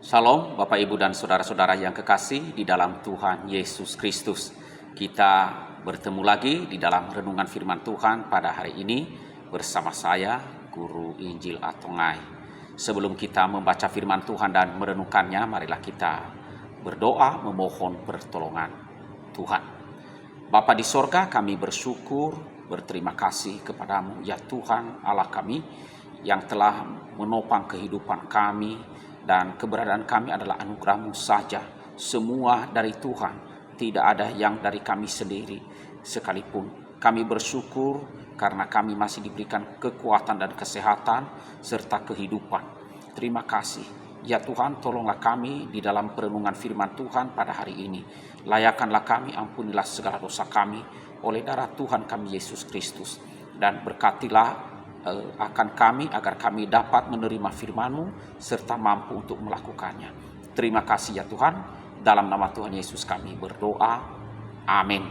Shalom Bapak Ibu dan Saudara-saudara yang kekasih di dalam Tuhan Yesus Kristus. Kita bertemu lagi di dalam renungan firman Tuhan pada hari ini bersama saya, Guru Injil Atongai. Sebelum kita membaca firman Tuhan dan merenungkannya, marilah kita berdoa memohon pertolongan Tuhan. Bapa di sorga, kami bersyukur, berterima kasih kepadamu ya Tuhan Allah kami yang telah menopang kehidupan kami, dan keberadaan kami adalah anugerah-Mu saja. Semua dari Tuhan, tidak ada yang dari kami sendiri sekalipun. Kami bersyukur karena kami masih diberikan kekuatan dan kesehatan serta kehidupan. Terima kasih. Ya Tuhan, tolonglah kami di dalam perenungan firman Tuhan pada hari ini. Layakanlah kami, ampunilah segala dosa kami oleh darah Tuhan kami Yesus Kristus. Dan berkatilah akan kami agar kami dapat menerima firman-Mu serta mampu untuk melakukannya. Terima kasih ya Tuhan, dalam nama Tuhan Yesus kami berdoa. Amin.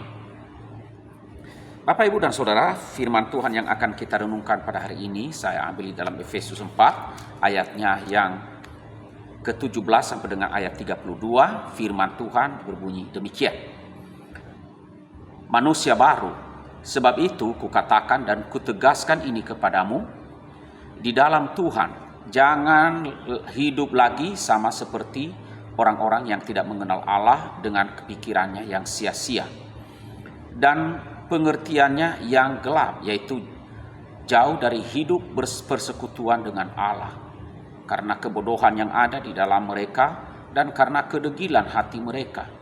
Bapak Ibu dan Saudara, firman Tuhan yang akan kita renungkan pada hari ini saya ambil dalam Efesus 4 ayatnya yang ke-17 sampai dengan ayat 32. Firman Tuhan berbunyi demikian. Manusia baru. Sebab itu kukatakan dan kutegaskan ini kepadamu, di dalam Tuhan jangan hidup lagi sama seperti orang-orang yang tidak mengenal Allah dengan kepikirannya yang sia-sia dan pengertiannya yang gelap, yaitu jauh dari hidup bersekutuan dengan Allah, karena kebodohan yang ada di dalam mereka dan karena kedegilan hati mereka.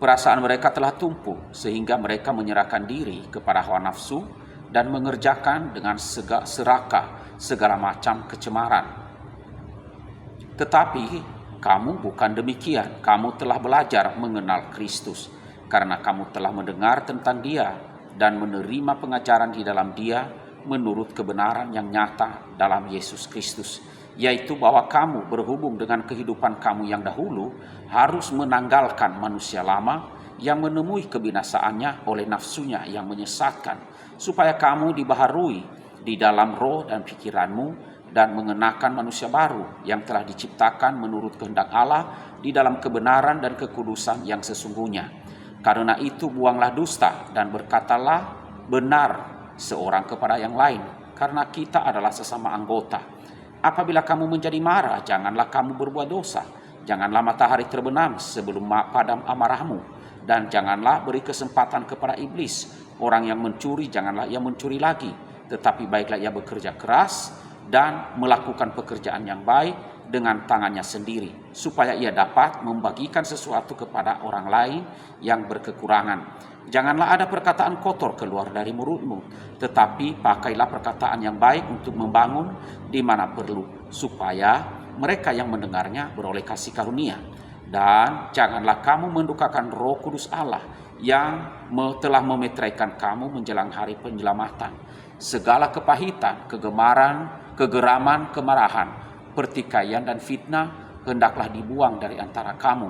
Perasaan mereka telah tumpul sehingga mereka menyerahkan diri kepada hawa nafsu dan mengerjakan dengan serakah segala macam kecemaran. Tetapi kamu bukan demikian. Kamu telah belajar mengenal Kristus karena kamu telah mendengar tentang Dia dan menerima pengajaran di dalam Dia menurut kebenaran yang nyata dalam Yesus Kristus, yaitu bahwa kamu berhubung dengan kehidupan kamu yang dahulu harus menanggalkan manusia lama yang menemui kebinasaannya oleh nafsunya yang menyesatkan, supaya kamu dibaharui di dalam roh dan pikiranmu dan mengenakan manusia baru yang telah diciptakan menurut kehendak Allah di dalam kebenaran dan kekudusan yang sesungguhnya. Karena itu buanglah dusta dan berkatalah benar seorang kepada yang lain, karena kita adalah sesama anggota. Apabila kamu menjadi marah, janganlah kamu berbuat dosa. Janganlah matahari terbenam sebelum padam amarahmu. Dan janganlah beri kesempatan kepada iblis. Orang yang mencuri, janganlah ia mencuri lagi. Tetapi baiklah ia bekerja keras dan melakukan pekerjaan yang baik dengan tangannya sendiri, supaya ia dapat membagikan sesuatu kepada orang lain yang berkekurangan. Janganlah ada perkataan kotor keluar dari mulutmu, tetapi pakailah perkataan yang baik untuk membangun di mana perlu, supaya mereka yang mendengarnya beroleh kasih karunia. Dan janganlah kamu mendukakan Roh Kudus Allah yang telah memeteraikan kamu menjelang hari penyelamatan. Segala kepahitan, kegeraman, kemarahan, pertikaian dan fitnah hendaklah dibuang dari antara kamu.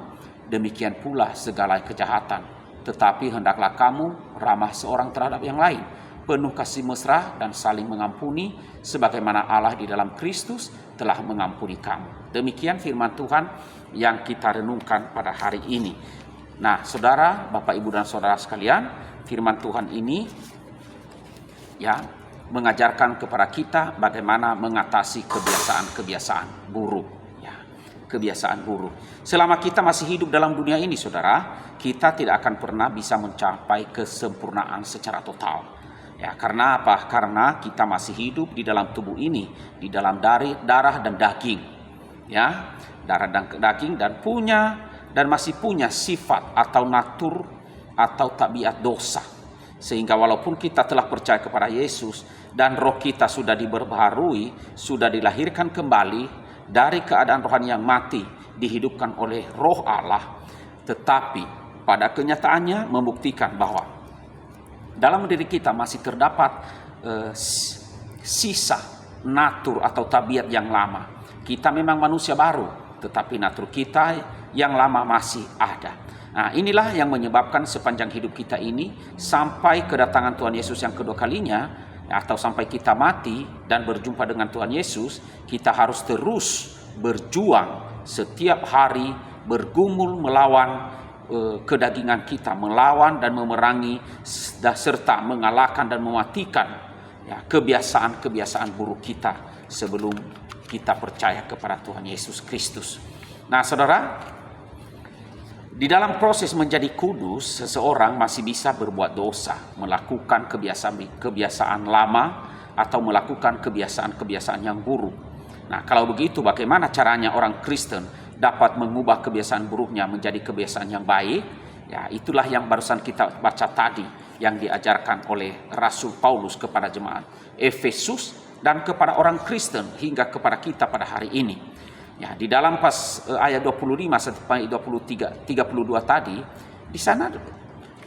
Demikian pula segala kejahatan. Tetapi hendaklah kamu ramah seorang terhadap yang lain, penuh kasih mesra dan saling mengampuni, sebagaimana Allah di dalam Kristus telah mengampuni kamu. Demikian firman Tuhan yang kita renungkan pada hari ini. Nah, saudara, Bapak, Ibu, dan saudara sekalian, firman Tuhan ini ya mengajarkan kepada kita bagaimana mengatasi kebiasaan-kebiasaan buruk. Ya, kebiasaan buruk. Selama kita masih hidup dalam dunia ini, saudara, kita tidak akan pernah bisa mencapai kesempurnaan secara total. Ya, karena apa? Karena kita masih hidup di dalam tubuh ini, di dalam darah dan daging. Ya, darah dan daging dan masih punya sifat atau natur atau tabiat dosa. Sehingga walaupun kita telah percaya kepada Yesus dan roh kita sudah diperbaharui, sudah dilahirkan kembali dari keadaan rohani yang mati, dihidupkan oleh Roh Allah, tetapi pada kenyataannya membuktikan bahwa dalam diri kita masih terdapat sisa natur atau tabiat yang lama. Kita memang manusia baru, tetapi natur kita yang lama masih ada. Nah, inilah yang menyebabkan sepanjang hidup kita ini sampai kedatangan Tuhan Yesus yang kedua kalinya, atau sampai kita mati dan berjumpa dengan Tuhan Yesus, kita harus terus berjuang setiap hari, bergumul melawan kedagingan kita, melawan dan memerangi serta mengalahkan dan mematikan kebiasaan-kebiasaan buruk kita sebelum kita percaya kepada Tuhan Yesus Kristus. Nah, saudara, di dalam proses menjadi kudus, seseorang masih bisa berbuat dosa, melakukan kebiasaan lama atau melakukan kebiasaan-kebiasaan yang buruk. Nah, kalau begitu bagaimana caranya orang Kristen dapat mengubah kebiasaan buruknya menjadi kebiasaan yang baik? Ya, itulah yang barusan kita baca tadi, yang diajarkan oleh Rasul Paulus kepada jemaat Efesus dan kepada orang Kristen hingga kepada kita pada hari ini. Ya, di dalam ayat 25 sampai 32 tadi, di sana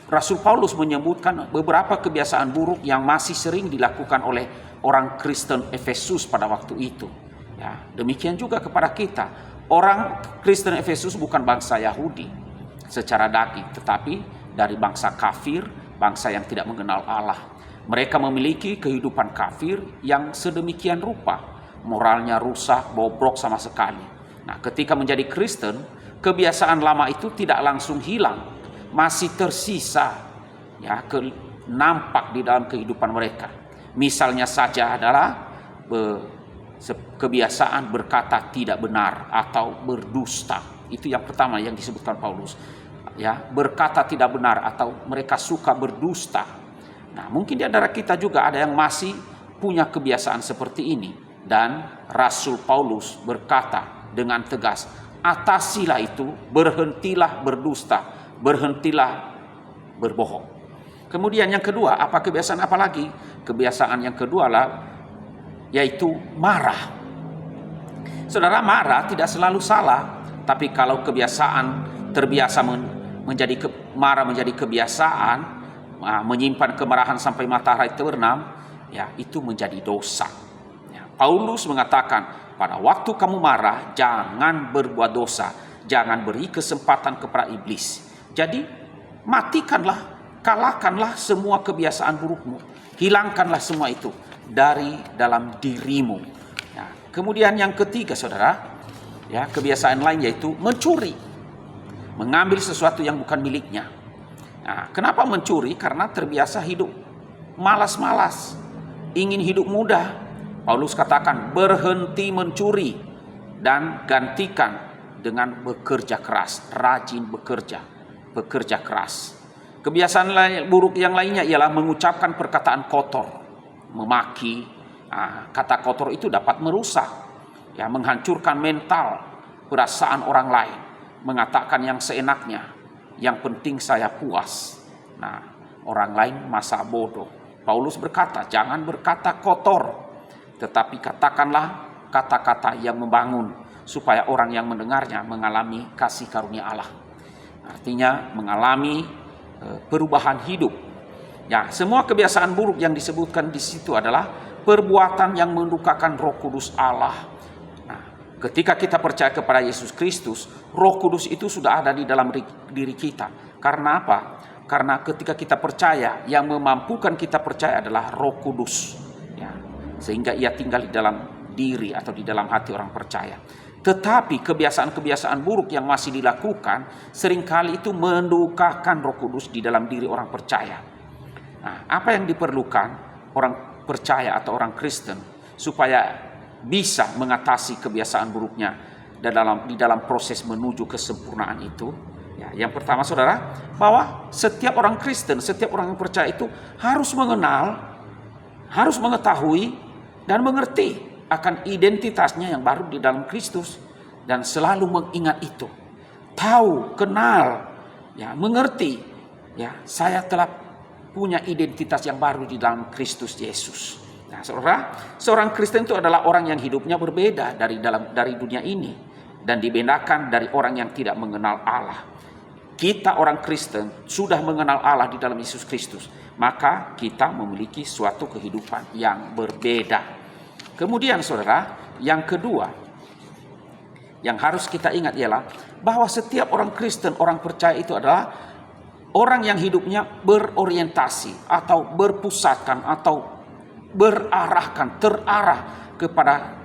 Rasul Paulus menyebutkan beberapa kebiasaan buruk yang masih sering dilakukan oleh orang Kristen Efesus pada waktu itu. Ya, demikian juga kepada kita. Orang Kristen Efesus bukan bangsa Yahudi secara daging, tetapi dari bangsa kafir, bangsa yang tidak mengenal Allah. Mereka memiliki kehidupan kafir yang sedemikian rupa, moralnya rusak, bobrok sama sekali. Nah, ketika menjadi Kristen, kebiasaan lama itu tidak langsung hilang, masih tersisa, nampak di dalam kehidupan mereka. Misalnya saja adalah kebiasaan berkata tidak benar atau berdusta. Itu yang pertama yang disebutkan Paulus. Ya, berkata tidak benar atau mereka suka berdusta. Nah, mungkin di antara kita juga ada yang masih punya kebiasaan seperti ini, dan Rasul Paulus berkata dengan tegas, atasilah itu, berhentilah berdusta, berhentilah berbohong. Kemudian yang kedua, apa kebiasaan apa lagi? Kebiasaan yang kedua yaitu marah. Saudara, marah tidak selalu salah, tapi kalau kebiasaan terbiasa marah menjadi kebiasaan, menyimpan kemarahan sampai matahari terbenam, ya itu menjadi dosa. Ya, Paulus mengatakan, pada waktu kamu marah, jangan berbuat dosa, jangan beri kesempatan kepada iblis. Jadi matikanlah, kalahkanlah semua kebiasaan burukmu, hilangkanlah semua itu dari dalam dirimu. Ya, kemudian yang ketiga, saudara, ya, kebiasaan lain yaitu mencuri, mengambil sesuatu yang bukan miliknya. Nah, kenapa mencuri? Karena terbiasa hidup malas-malas, ingin hidup mudah. Paulus katakan, berhenti mencuri dan gantikan dengan bekerja keras, rajin bekerja keras. Kebiasaan buruk yang lainnya ialah mengucapkan perkataan kotor, memaki. Kata kotor itu dapat merusak, ya, menghancurkan mental, perasaan orang lain, mengatakan yang seenaknya, yang penting saya puas. Nah, orang lain masa bodoh. Paulus berkata, jangan berkata kotor, tetapi katakanlah kata-kata yang membangun, supaya orang yang mendengarnya mengalami kasih karunia Allah. Artinya mengalami perubahan hidup. Ya, semua kebiasaan buruk yang disebutkan di situ adalah perbuatan yang mendukakan Roh Kudus Allah. Nah, ketika kita percaya kepada Yesus Kristus, Roh Kudus itu sudah ada di dalam diri kita. Karena apa? Karena ketika kita percaya, yang memampukan kita percaya adalah Roh Kudus. Ya, sehingga ia tinggal di dalam diri atau di dalam hati orang percaya. Tetapi kebiasaan-kebiasaan buruk yang masih dilakukan seringkali itu mendukakan Roh Kudus di dalam diri orang percaya. Nah, apa yang diperlukan orang percaya atau orang Kristen supaya bisa mengatasi kebiasaan buruknya di dalam proses menuju kesempurnaan itu? Ya, yang pertama, saudara, bahwa setiap orang Kristen, setiap orang yang percaya itu harus mengenal, harus mengetahui dan mengerti akan identitasnya yang baru di dalam Kristus, dan selalu mengingat itu. Tahu, kenal, ya, mengerti, ya, saya telah punya identitas yang baru di dalam Kristus Yesus. Nah, saudara, seorang Kristen itu adalah orang yang hidupnya berbeda dari dunia ini dan dibedakan dari orang yang tidak mengenal Allah. Kita orang Kristen sudah mengenal Allah di dalam Yesus Kristus, maka kita memiliki suatu kehidupan yang berbeda. Kemudian, saudara, yang kedua yang harus kita ingat ialah bahwa setiap orang Kristen, orang percaya itu adalah orang yang hidupnya berorientasi atau berpusatkan atau terarah kepada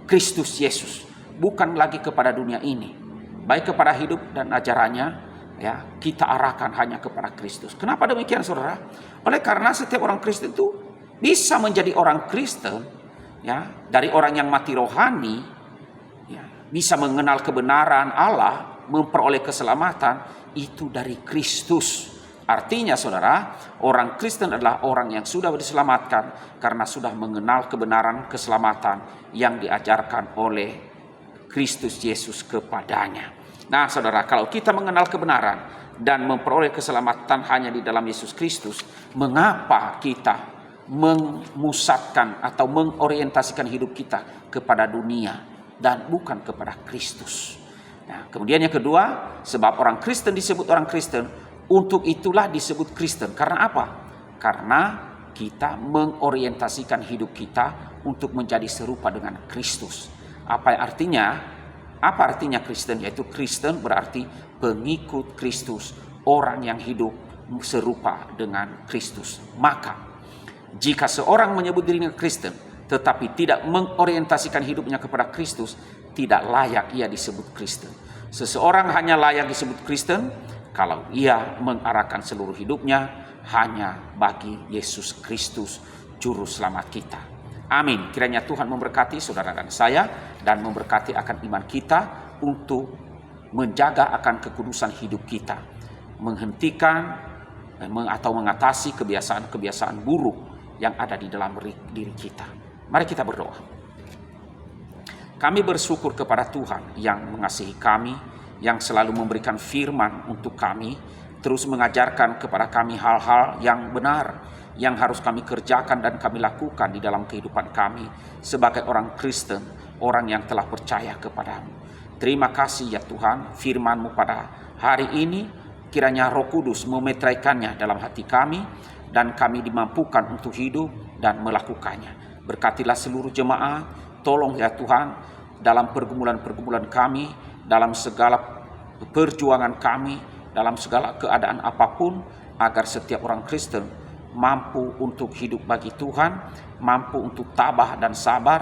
Kristus Yesus. bukan lagi kepada dunia ini, baik kepada hidup dan ajarannya, ya, kita arahkan hanya kepada Kristus. Kenapa demikian, saudara? Oleh karena setiap orang Kristen itu bisa menjadi orang Kristen, ya, dari orang yang mati rohani, ya, bisa mengenal kebenaran Allah, memperoleh keselamatan itu dari Kristus. Artinya, saudara, orang Kristen adalah orang yang sudah diselamatkan karena sudah mengenal kebenaran keselamatan yang diajarkan oleh Kristus Yesus kepadanya. Nah, saudara, kalau kita mengenal kebenaran dan memperoleh keselamatan hanya di dalam Yesus Kristus, mengapa kita memusatkan atau mengorientasikan hidup kita kepada dunia dan bukan kepada Kristus? Nah, kemudian yang kedua, sebab orang Kristen disebut orang Kristen, untuk itulah disebut Kristen. Karena apa? Karena kita mengorientasikan hidup kita untuk menjadi serupa dengan Kristus. Apa artinya? Apa artinya Kristen? Yaitu Kristen berarti pengikut Kristus, orang yang hidup serupa dengan Kristus. Maka, jika seorang menyebut dirinya Kristen, tetapi tidak mengorientasikan hidupnya kepada Kristus, tidak layak ia disebut Kristen. Seseorang hanya layak disebut Kristen kalau ia mengarahkan seluruh hidupnya hanya bagi Yesus Kristus, Juru Selamat kita. Amin. Kiranya Tuhan memberkati saudara dan saya, dan memberkati akan iman kita untuk menjaga akan kekudusan hidup kita, menghentikan atau mengatasi kebiasaan-kebiasaan buruk yang ada di dalam diri kita. Mari kita berdoa. Kami bersyukur kepada Tuhan yang mengasihi kami, yang selalu memberikan firman untuk kami, terus mengajarkan kepada kami hal-hal yang benar, yang harus kami kerjakan dan kami lakukan di dalam kehidupan kami sebagai orang Kristen, orang yang telah percaya kepadamu. Terima kasih ya Tuhan, firman-Mu pada hari ini, kiranya Roh Kudus memetraikannya dalam hati kami, dan kami dimampukan untuk hidup dan melakukannya. Berkatilah seluruh jemaah, tolong ya Tuhan, dalam pergumulan-pergumulan kami, dalam segala perjuangan kami, dalam segala keadaan apapun, agar setiap orang Kristen mampu untuk hidup bagi Tuhan, mampu untuk tabah dan sabar,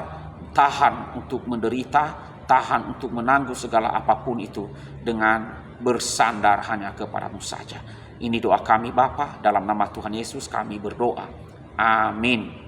tahan untuk menderita, tahan untuk menanggung segala apapun itu dengan bersandar hanya kepadamu saja. Ini doa kami Bapa, dalam nama Tuhan Yesus kami berdoa. Amin.